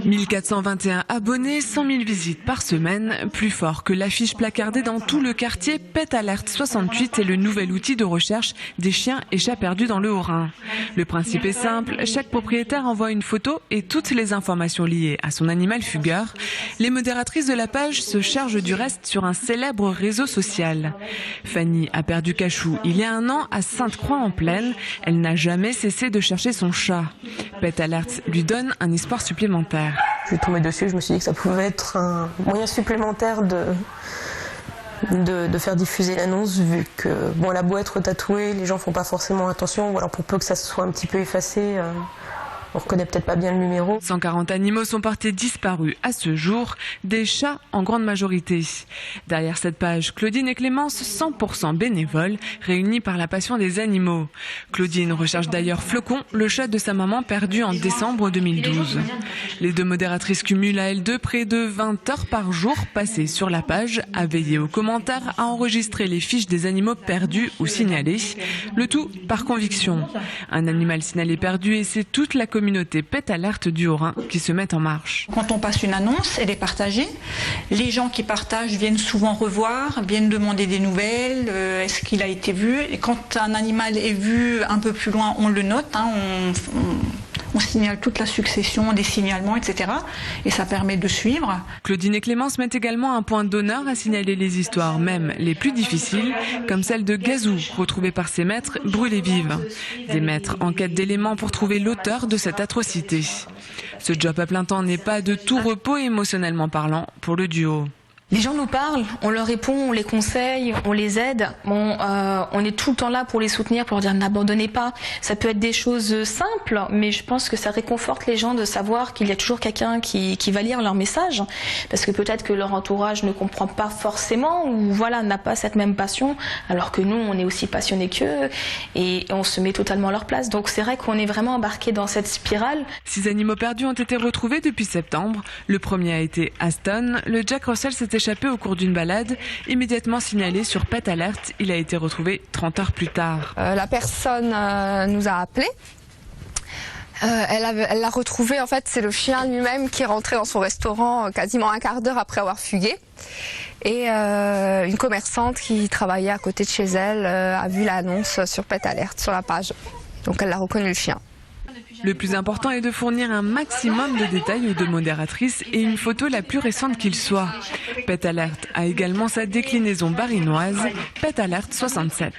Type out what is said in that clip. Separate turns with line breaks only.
1421 abonnés, 100 000 visites par semaine, plus fort que l'affiche placardée dans tout le quartier. Pet Alert 68 est le nouvel outil de recherche des chiens et chats perdus dans le Haut-Rhin. Le principe est simple, chaque propriétaire envoie une photo et toutes les informations liées à son animal fugueur. Les modératrices de la page se chargent du reste sur un célèbre réseau social. Fanny a perdu Cachou il y a un an à Sainte-Croix-en-Plaine. Elle n'a jamais cessé de chercher son chat. Pet Alert lui donne un espoir supplémentaire.
Je suis tombée dessus, je me suis dit que ça pouvait être un moyen supplémentaire de faire diffuser l'annonce, vu que bon, elle a beau être tatouée, les gens font pas forcément attention, ou alors pour peu que ça se soit un petit peu effacé, on reconnaît peut-être pas bien le numéro.
140 animaux sont portés disparus à ce jour, des chats en grande majorité. Derrière cette page, Claudine et Clémence, 100% bénévoles, réunis par la passion des animaux. Claudine recherche d'ailleurs Flocon, le chat de sa maman perdu en décembre 2012. Les deux modératrices cumulent à elles deux près de 20 heures par jour passées sur la page, à veiller aux commentaires, à enregistrer les fiches des animaux perdus ou signalés. Le tout par conviction. Un animal signalé perdu et c'est toute la communauté Pet Alert du Haut-Rhin qui se met en marche.
Quand on passe une annonce, elle est partagée. Les gens qui partagent viennent souvent revoir, viennent demander des nouvelles, est-ce qu'il a été vu. Et quand un animal est vu un peu plus loin, on le note, on signale toute la succession des signalements, etc. Et ça permet de suivre.
Claudine et Clémence mettent également un point d'honneur à signaler les histoires, même les plus difficiles, comme celle de Gazou, retrouvée par ses maîtres brûlés vives. Des maîtres en quête d'éléments pour trouver l'auteur de cette atrocité. Ce job à plein temps n'est pas de tout repos émotionnellement parlant pour le duo.
Les gens nous parlent, on leur répond, on les conseille, on les aide. On est tout le temps là pour les soutenir, pour leur dire n'abandonnez pas. Ça peut être des choses simples, mais je pense que ça réconforte les gens de savoir qu'il y a toujours quelqu'un qui va lire leur message. Parce que peut-être que leur entourage ne comprend pas forcément ou voilà, n'a pas cette même passion, alors que nous, on est aussi passionnés qu'eux et on se met totalement à leur place. Donc c'est vrai qu'on est vraiment embarqué dans cette spirale.
6 animaux perdus ont été retrouvés depuis septembre. Le premier a été Aston. Le Jack Russell s'est échappé au cours d'une balade. Immédiatement signalé sur Pet Alert, il a été retrouvé 30 heures plus tard.
La personne nous a appelé. Elle l'a retrouvé, en fait, c'est le chien lui-même qui est rentré dans son restaurant quasiment un quart d'heure après avoir fugué. Et une commerçante qui travaillait à côté de chez elle a vu l'annonce sur Pet Alert, sur la page. Donc elle a reconnu le chien.
Le plus important est de fournir un maximum de détails aux deux modératrices et une photo la plus récente qu'il soit. Pet Alert a également sa déclinaison barinoise, Pet Alert 67.